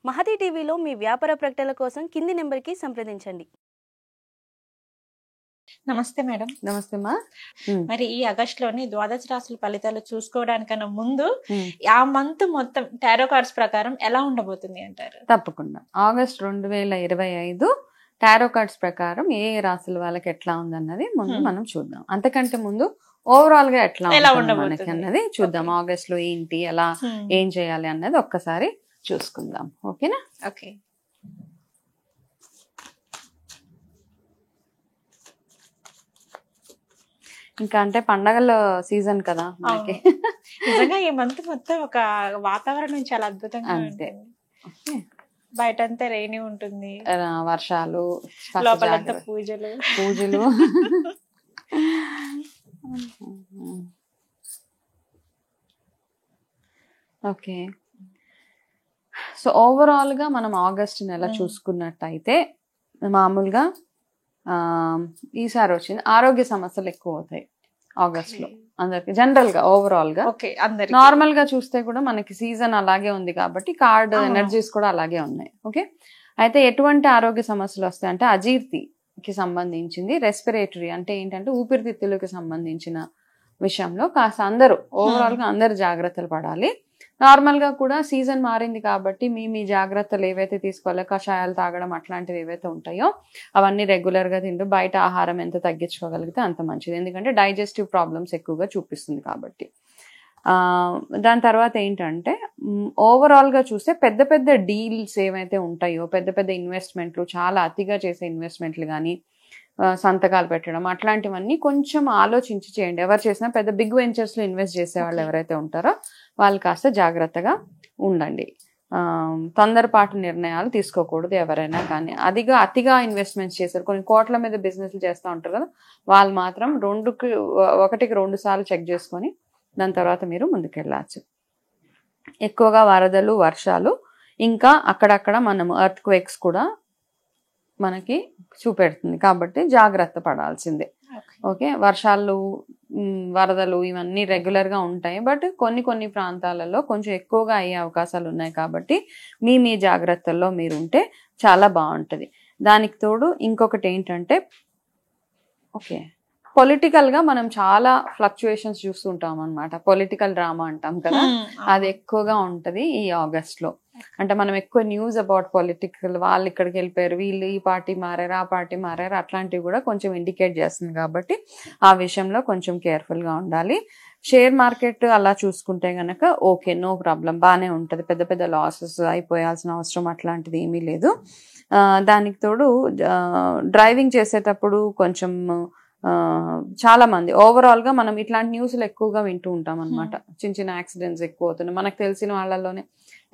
మహతి టీవీలో మీ వ్యాపార ప్రకటనల కోసం కింది నెంబర్కి సంప్రదించండి. నమస్తే మేడం. నమస్తే మా. మరి ఈ ఆగస్టులోని ద్వాదశ రాశుల ఫలితాలు చూసుకోవడానికన్నా ముందు ఆ మంత్ మొత్తం టారో కార్డ్స్ ప్రకారం ఎలా ఉండబోతుంది అంటారు? తప్పకుండా ఆగస్ట్ 2025 టారో కార్డ్స్ ప్రకారం ఏ రాశుల వాళ్ళకి ఎట్లా ఉందన్నది ముందు మనం చూద్దాం. అంతకంటే ముందు ఓవరాల్ గా ఎట్లా మనకి అన్నది చూద్దాం. ఆగస్ట్ లో ఏంటి, ఎలా ఏం చేయాలి అన్నది ఒక్కసారి చూసుకుందాం. ఓకేనా? ఓకే. ఇంకా అంటే పండగల సీజన్ కదా మనకి. నిజంగా ఈ మంత్ మొత్తం ఒక వాతావరణం చాలా అద్భుతంగా ఉంటుంది. బయట అంతా రైనీ ఉంటుంది, వర్షాలు, లోపలంతా పూజలు. ఓకే. సో ఓవరాల్ గా మనం ఆగస్ట్ నెల చూసుకున్నట్టయితే మామూలుగా ఈసారి వచ్చింది ఆరోగ్య సమస్యలు ఎక్కువ అవుతాయి ఆగస్ట్ లో అందరికి. జనరల్ గా ఓవరాల్ గా నార్మల్ గా చూస్తే కూడా మనకి సీజన్ అలాగే ఉంది కాబట్టి కార్డ్ ఎనర్జీస్ కూడా అలాగే ఉన్నాయి. ఓకే. అయితే ఎటువంటి ఆరోగ్య సమస్యలు వస్తాయి అంటే అజీర్తికి సంబంధించింది, రెస్పిరేటరీ అంటే ఏంటంటే ఊపిరితిత్తులకు సంబంధించిన విషయంలో కాస్త అందరూ ఓవరాల్ గా అందరు జాగ్రత్తలు పడాలి. నార్మల్ గా కూడా సీజన్ మారింది కాబట్టి మీ జాగ్రత్తలు ఏవైతే తీసుకోవాలో, కషాయాలు తాగడం అట్లాంటివి ఏవైతే ఉంటాయో అవన్నీ రెగ్యులర్ గా తింటూ బయట ఆహారం ఎంత తగ్గించుకోగలిగితే అంత మంచిది. ఎందుకంటే డైజెస్టివ్ ప్రాబ్లమ్స్ ఎక్కువగా చూపిస్తుంది కాబట్టి. దాని తర్వాత ఏంటంటే ఓవరాల్ గా చూస్తే పెద్ద పెద్ద డీల్స్ ఏవైతే ఉంటాయో, పెద్ద పెద్ద ఇన్వెస్ట్మెంట్లు, చాలా అతిగా చేసే ఇన్వెస్ట్మెంట్లు కానీ, సంతకాలు పెట్టడం అట్లాంటివన్నీ కొంచెం ఆలోచించి చేయండి. ఎవరు చేసినా పెద్ద బిగ్ వెంచర్స్ లో ఇన్వెస్ట్ చేసే వాళ్ళు ఎవరైతే ఉంటారో వాళ్ళు కాస్త జాగ్రత్తగా ఉండండి. తొందరపాటు నిర్ణయాలు తీసుకోకూడదు ఎవరైనా కానీ. అతిగా ఇన్వెస్ట్మెంట్స్ చేశారు, కొన్ని కోట్ల మీద బిజినెస్లు చేస్తూ ఉంటారు కదా, వాళ్ళు మాత్రం ఒకటికి 2 సార్లు చెక్ చేసుకొని దాని తర్వాత మీరు ముందుకెళ్ళచ్చు. ఎక్కువగా వరదలు, వర్షాలు, ఇంకా అక్కడక్కడ మనము ఎర్త్ క్వేక్స్ కూడా మనకి చూపెడుతుంది కాబట్టి జాగ్రత్త పడాల్సిందే. ఓకే. వర్షాలు, వరదలు ఇవన్నీ రెగ్యులర్ గా ఉంటాయి, బట్ కొన్ని ప్రాంతాలలో కొంచెం ఎక్కువగా అయ్యే అవకాశాలు ఉన్నాయి కాబట్టి మీ జాగ్రత్తల్లో మీరు ఉంటే చాలా బాగుంటది. దానికి తోడు ఇంకొకటి ఏంటంటే ఓకే, పొలిటికల్ గా మనం చాలా ఫ్లక్చుయేషన్స్ చూస్తుంటాం అనమాట. పొలిటికల్ డ్రామా అంటాం కదా, అది ఎక్కువగా ఉంటది ఈ ఆగస్ట్ లో. అంటే మనం ఎక్కువ న్యూస్ అబౌట్ పొలిటికల్, వాళ్ళు ఇక్కడికి వెళ్ళిపోయారు, వీళ్ళు ఈ పార్టీ మారారు, ఆ పార్టీ మారారు, అట్లాంటివి కూడా కొంచెం ఇండికేట్ చేస్తుంది కాబట్టి ఆ విషయంలో కొంచెం కేర్ఫుల్ గా ఉండాలి. షేర్ మార్కెట్ అలా చూసుకుంటే గనక ఓకే, నో ప్రాబ్లం, బాగానే ఉంటది. పెద్ద పెద్ద లాసెస్ అయిపోయాల్సిన అవసరం అట్లాంటిది ఏమీ లేదు. దానికి తోడు డ్రైవింగ్ చేసేటప్పుడు కొంచెం చాలా మంది ఓవరాల్ గా మనం ఇట్లాంటి న్యూస్లు ఎక్కువగా వింటూ ఉంటాం అనమాట. చిన్న యాక్సిడెంట్స్ ఎక్కువ అవుతున్నాయి. మనకు తెలిసిన వాళ్ళలోనే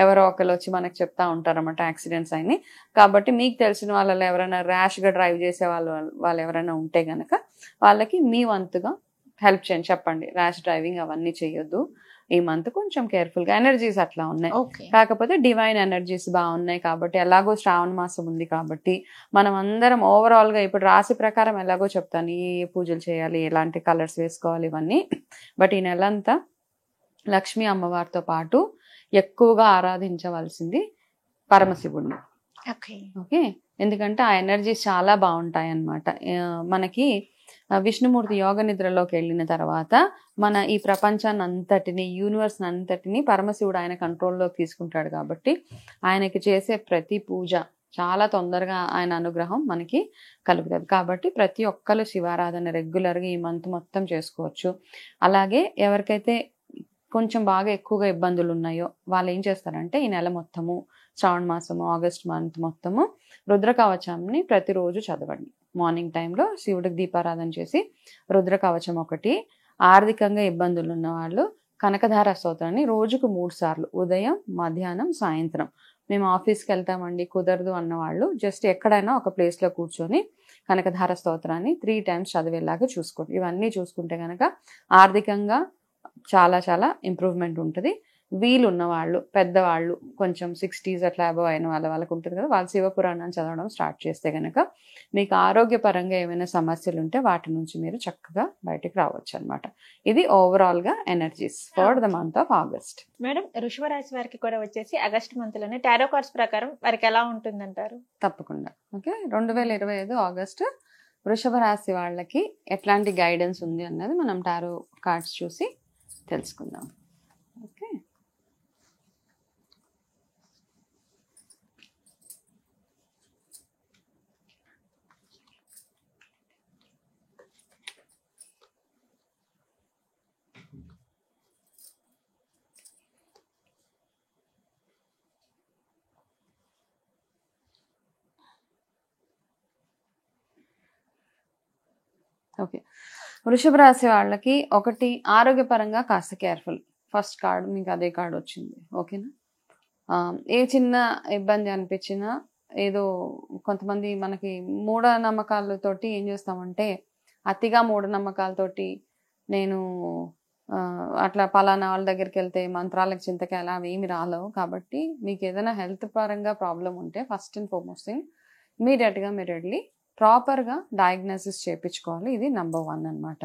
ఎవరో ఒకరు వచ్చి మనకు చెప్తా ఉంటారన్నమాట యాక్సిడెంట్స్ అయినాయి. కాబట్టి మీకు తెలిసిన వాళ్ళలో ఎవరైనా ర్యాష్ గా డ్రైవ్ చేసే వాళ్ళు ఎవరైనా ఉంటే గనక వాళ్ళకి మీ వంతుగా హెల్ప్ చేయండి, చెప్పండి ర్యాష్ డ్రైవింగ్ అవన్నీ చేయొద్దు, ఈ మంత్ కొంచెం కేర్ఫుల్ గా. ఎనర్జీస్ అట్లా ఉన్నాయి, కాకపోతే డివైన్ ఎనర్జీస్ బాగున్నాయి కాబట్టి, ఎలాగో శ్రావణ మాసం ఉంది కాబట్టి మనం అందరం ఓవరాల్ గా ఇప్పుడు రాశి ప్రకారం ఎలాగో చెప్తాను ఏ పూజలు చేయాలి, ఎలాంటి కలర్స్ వేసుకోవాలి ఇవన్నీ. బట్ ఈ నెలంతా లక్ష్మీ అమ్మవారితో పాటు ఎక్కువగా ఆరాధించవలసింది పరమశివుడిని. ఓకే. ఎందుకంటే ఆ ఎనర్జీస్ చాలా బాగుంటాయి అన్నమాట. మనకి విష్ణుమూర్తి యోగ నిద్రలోకి వెళ్ళిన తర్వాత మన ఈ ప్రపంచాన్ని అంతటిని, యూనివర్స్ అంతటిని పరమశివుడు ఆయన కంట్రోల్లోకి తీసుకుంటాడు కాబట్టి ఆయనకి చేసే ప్రతి పూజ చాలా తొందరగా ఆయన అనుగ్రహం మనకి కలుగుతుంది. కాబట్టి ప్రతి ఒక్కరు శివారాధన రెగ్యులర్గా ఈ మంత్ మొత్తం చేసుకోవచ్చు. అలాగే ఎవరికైతే కొంచెం బాగా ఎక్కువగా ఇబ్బందులు ఉన్నాయో వాళ్ళు ఏం చేస్తారంటే ఈ నెల మొత్తము, శ్రావణ మాసము, ఆగస్ట్ మంత్ మొత్తము రుద్రకవచాన్ని ప్రతిరోజు చదవండి. మార్నింగ్ టైంలో శివుడికి దీపారాధన చేసి రుద్రకవచం ఒకటి. ఆర్థికంగా ఇబ్బందులు ఉన్న వాళ్ళు కనకధార స్తోత్రాన్ని రోజుకు 3 సార్లు, ఉదయం, మధ్యాహ్నం, సాయంత్రం. మేము ఆఫీస్కి వెళ్తామండి కుదరదు అన్నవాళ్ళు జస్ట్ ఎక్కడైనా ఒక ప్లేస్లో కూర్చొని కనకధార స్తోత్రాన్ని 3 times చదివేలాగా చూసుకోండి. ఇవన్నీ చూసుకుంటే కనుక ఆర్థికంగా చాలా చాలా ఇంప్రూవ్మెంట్ ఉంటుంది. వీలు ఉన్న వాళ్ళు, పెద్దవాళ్ళు, కొంచెం 60s అట్లా అబవ్ అయిన వాళ్ళకి ఉంటుంది కదా, వాళ్ళు శివపురాణాన్ని చదవడం స్టార్ట్ చేస్తే కనుక మీకు ఆరోగ్యపరంగా ఏమైనా సమస్యలు ఉంటే వాటి నుంచి మీరు చక్కగా బయటికి రావచ్చు అనమాట. ఇది ఓవరాల్గా energies for the month of August. Madam, వృషభ రాశి వారికి కూడా వచ్చేసి ఆగస్ట్ మంత్ లోనే టారో కార్డ్స్ ప్రకారం వారికి ఎలా ఉంటుందంటారు? తప్పకుండా. ఓకే, 2025 ఆగస్ట్ వృషభ రాశి వాళ్ళకి ఎట్లాంటి గైడెన్స్ ఉంది అన్నది మనం టారో కార్డ్స్ చూసి తెలుసుకుందాం. ఓకే, ఓకే, వృషభ రాశి వాళ్ళకి ఒకటి, ఆరోగ్యపరంగా కాస్త కేర్ఫుల్. ఫస్ట్ కార్డ్ మీకు అదే కార్డ్ వచ్చింది. ఓకేనా, ఏ చిన్న ఇబ్బంది అనిపించినా, ఏదో కొంతమంది మనకి మూఢనమ్మకాలతోటి ఏం చేస్తామంటే, అతిగా మూఢనమ్మకాలతోటి నేను అట్లా పలానా వాళ్ళ దగ్గరికి వెళ్తే మంత్రాలకు చింతకి అలా ఏమి రాలేవు. కాబట్టి మీకు ఏదైనా హెల్త్ పరంగా ప్రాబ్లం ఉంటే ఫస్ట్ అండ్ ఫార్మోస్ట్ థింగ్ ఇమీడియట్గా మీరు వెళ్ళి ప్రాపర్గా డయాగ్నోసిస్ చేయించుకోవాలి. ఇది నెంబర్ 1 అనమాట.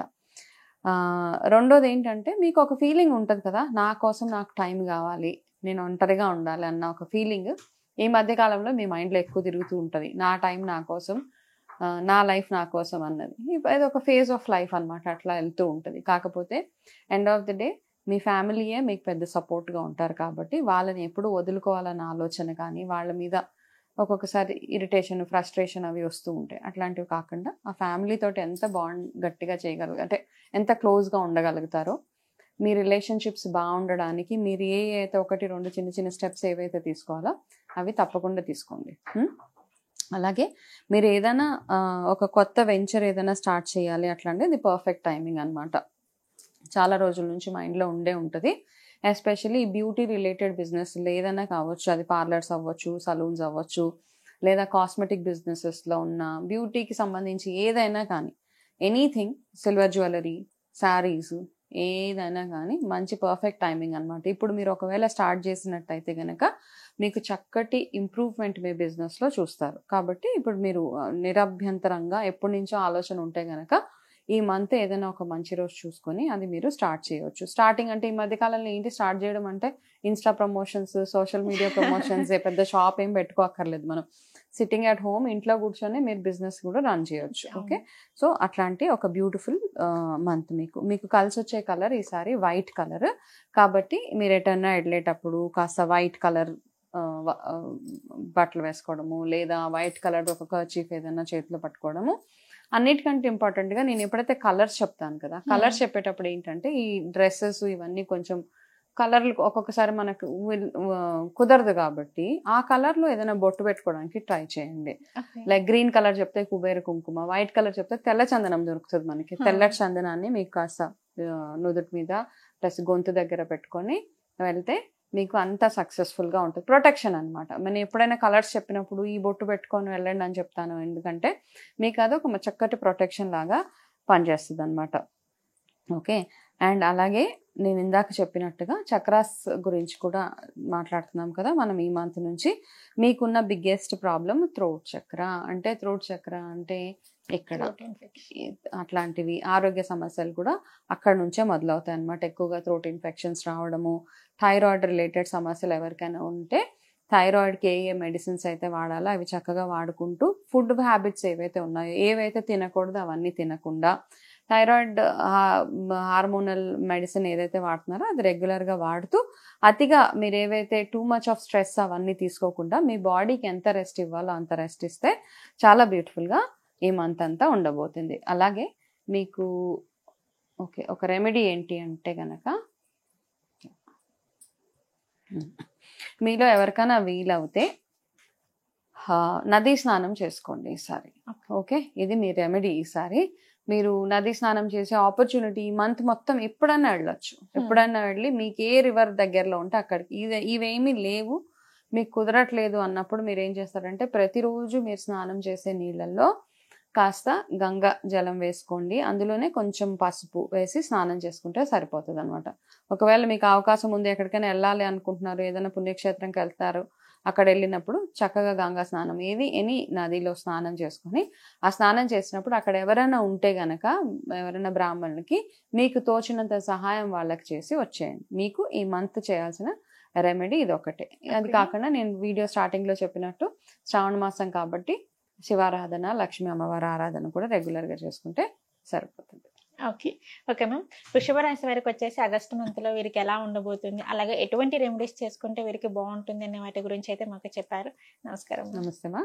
రెండోది ఏంటంటే, మీకు ఒక ఫీలింగ్ ఉంటుంది కదా, నా కోసం నాకు టైం కావాలి, నేను ఒంటరిగా ఉండాలి అన్న ఒక ఫీలింగ్ ఈ మధ్యకాలంలో మీ మైండ్లో ఎక్కువ తిరుగుతూ ఉంటుంది. నా టైం నా కోసం, నా లైఫ్ నా కోసం అన్నది. ఇది ఒక ఫేజ్ ఆఫ్ లైఫ్ అనమాట, అట్లా వెళ్తూ ఉంటుంది. కాకపోతే ఎండ్ ఆఫ్ ది డే మీ ఫ్యామిలీయే మీకు పెద్ద సపోర్ట్గా ఉంటారు. కాబట్టి వాళ్ళని ఎప్పుడు వదులుకోవాలన్న ఆలోచన కానీ, వాళ్ళ మీద ఒక్కొక్కసారి ఇరిటేషన్, ఫ్రస్ట్రేషన్ అవి వస్తూ ఉంటాయి. అట్లాంటివి కాకుండా ఆ ఫ్యామిలీతోటి ఎంత బాండ్ గట్టిగా అంటే ఎంత క్లోజ్గా ఉండగలుగుతారో, మీ రిలేషన్షిప్స్ బాగుండడానికి మీరు అయితే 1-2 చిన్న చిన్న స్టెప్స్ ఏవైతే తీసుకోవాలో అవి తప్పకుండా తీసుకోండి. అలాగే మీరు ఏదైనా ఒక కొత్త వెంచర్ ఏదైనా స్టార్ట్ చేయాలి అట్లా అంటే ఇది పర్ఫెక్ట్ టైమింగ్ అనమాట. చాలా రోజుల నుంచి మైండ్లో ఉంటుంది. ఎస్పెషల్లీ బ్యూటీ రిలేటెడ్ బిజినెస్ ఏదైనా కావచ్చు, అది పార్లర్స్ అవ్వచ్చు, సలూన్స్ అవ్వచ్చు, లేదా కాస్మెటిక్ బిజినెసెస్లో ఉన్న బ్యూటీకి సంబంధించి ఏదైనా కానీ, ఎనీథింగ్, సిల్వర్ జ్యువెలరీ, శారీస్, ఏదైనా కానీ మంచి పర్ఫెక్ట్ టైమింగ్ అనమాట. ఇప్పుడు మీరు ఒకవేళ స్టార్ట్ చేసినట్టయితే కనుక మీకు చక్కటి ఇంప్రూవ్మెంట్ మీ బిజినెస్లో చూస్తారు. కాబట్టి ఇప్పుడు మీరు నిరభ్యంతరంగా ఎప్పటి నుంచో ఆలోచన ఉంటే కనుక ఈ మంత్ ఏదైనా ఒక మంచి రోజు చూసుకొని అది మీరు స్టార్ట్ చేయవచ్చు. స్టార్టింగ్ అంటే ఈ మధ్యకాలంలో ఏంటి స్టార్ట్ చేయడం అంటే, Insta promotions, social media promotions, పెద్ద షాప్ ఏం పెట్టుకోక్కర్లేదు. మనం సిట్టింగ్ అట్ హోమ్ ఇంట్లో కూర్చొని మీరు బిజినెస్ కూడా రన్ చేయొచ్చు. ఓకే, సో అట్లాంటి ఒక బ్యూటిఫుల్ మంత్ మీకు కలిసి వచ్చే కలర్ ఈసారి వైట్ కలర్. కాబట్టి మీరు ఎటన్నా వెళ్ళేటప్పుడు కాస్త వైట్ కలర్ బట్టలు వేసుకోవడము, లేదా వైట్ కలర్ ఒక కర్చీఫ్ ఏదైనా చేతిలో పట్టుకోవడము. అన్నిటికంటే ఇంపార్టెంట్గా నేను ఎప్పుడైతే కలర్స్ చెప్తాను కదా, కలర్స్ చెప్పేటప్పుడు ఏంటంటే ఈ డ్రెస్సెస్ ఇవన్నీ కొంచెం కలర్లు ఒక్కొక్కసారి మనకు కుదరదు. కాబట్టి ఆ కలర్లో ఏదైనా బొట్టు పెట్టుకోవడానికి ట్రై చేయండి. లైక్ గ్రీన్ కలర్ చెప్తే కుబేర కుంకుమ, వైట్ కలర్ చెప్తే తెల్ల చందనం దొరుకుతుంది మనకి. తెల్లటి చందనాన్ని మీకు కాస్త నుదుటి మీద ప్లస్ గొంతు దగ్గర పెట్టుకొని వెళ్తే మీకు అంత సక్సెస్ఫుల్గా ఉంటుంది. ప్రొటెక్షన్ అనమాట. నేను ఎప్పుడైనా కలర్స్ చెప్పినప్పుడు ఈ బొట్టు పెట్టుకొని వెళ్ళండి అని చెప్తాను, ఎందుకంటే మీకు అదొక చక్కటి ప్రొటెక్షన్ లాగా పనిచేస్తుంది అనమాట. ఓకే, అండ్ అలాగే నేను ఇందాక చెప్పినట్టుగా చక్రాస్ గురించి కూడా మాట్లాడుతున్నాం కదా మనం. ఈ మంత్ నుంచి మీకున్న బిగ్గెస్ట్ ప్రాబ్లమ్ థ్రోట్ చక్ర. అంటే థ్రోట్ చక్ర అంటే ఇక్కడ అట్లాంటివి ఆరోగ్య సమస్యలు కూడా అక్కడ నుంచే మొదలవుతాయి అన్నమాట. ఎక్కువగా థ్రోట్ ఇన్ఫెక్షన్స్ రావడము, థైరాయిడ్ రిలేటెడ్ సమస్యలు ఎవరికైనా ఉంటే థైరాయిడ్కి ఏ మెడిసిన్స్ అయితే వాడాలో అవి చక్కగా వాడుకుంటూ, ఫుడ్ హ్యాబిట్స్ ఏవైతే ఉన్నాయో, ఏవైతే తినకూడదో అవన్నీ తినకుండా, థైరాయిడ్ హార్మోనల్ మెడిసిన్ ఏదైతే వాడుతున్నారో అది రెగ్యులర్గా వాడుతూ, అతిగా మీరు ఏవైతే టూ మచ్ ఆఫ్ స్ట్రెస్ అవన్నీ తీసుకోకుండా మీ బాడీకి ఎంత రెస్ట్ ఇవ్వాలో అంత రెస్ట్ ఇస్తే చాలా బ్యూటిఫుల్గా ఈ మంత్ అంతా ఉండబోతుంది. అలాగే మీకు ఓకే ఒక రెమెడీ ఏంటి అంటే కనుక, మీలో ఎవరికైనా వీలవుతే నదీ స్నానం చేసుకోండి ఈసారి. ఓకే, ఇది మీ రెమెడీ. ఈసారి మీరు నదీ స్నానం చేసే ఆపర్చునిటీ ఈ మంత్ మొత్తం ఎప్పుడైనా వెళ్ళొచ్చు. ఎప్పుడైనా వెళ్ళి మీకు ఏ రివర్ దగ్గరలో ఉంటే అక్కడికి. ఇవేమీ లేవు, మీకు కుదరట్లేదు అన్నప్పుడు మీరు ఏం చేస్తారంటే, ప్రతిరోజు మీరు స్నానం చేసే నీళ్ళల్లో కాస్త గంగా జలం వేసుకోండి, అందులోనే కొంచెం పసుపు వేసి స్నానం చేసుకుంటే సరిపోతుంది అనమాట. ఒకవేళ మీకు అవకాశం ఉంది, ఎక్కడికైనా వెళ్ళాలి అనుకుంటున్నారు, ఏదైనా పుణ్యక్షేత్రంకి వెళ్తారు, అక్కడ వెళ్ళినప్పుడు చక్కగా గంగా స్నానం ఎనీ నదిలో స్నానం చేసుకొని, ఆ స్నానం చేసినప్పుడు అక్కడ ఎవరైనా ఉంటే గనక ఎవరైనా బ్రాహ్మణులకి మీకు తోచినంత సహాయం వాళ్ళకి చేసి వచ్చేయండి. మీకు ఈ మంత్ చేయాల్సిన రెమెడీ ఇది ఒకటే. అది కాకుండా నేను వీడియో స్టార్టింగ్ లో చెప్పినట్టు శ్రావణ మాసం కాబట్టి శివారాధన, లక్ష్మీ అమ్మవారి ఆరాధన కూడా రెగ్యులర్ గా చేసుకుంటే సరిపోతుంది. Okay okay ma'am. వృషభ రాశి వారికి వచ్చేసి ఆగస్టు మంత్ లో వీరికి ఎలా ఉండబోతుంది, అలాగే ఎటువంటి రెమెడీస్ చేసుకుంటే వీరికి బాగుంటుంది అనే వాటి గురించి అయితే మాకు చెప్పారు. నమస్కారం. నమస్తే మా.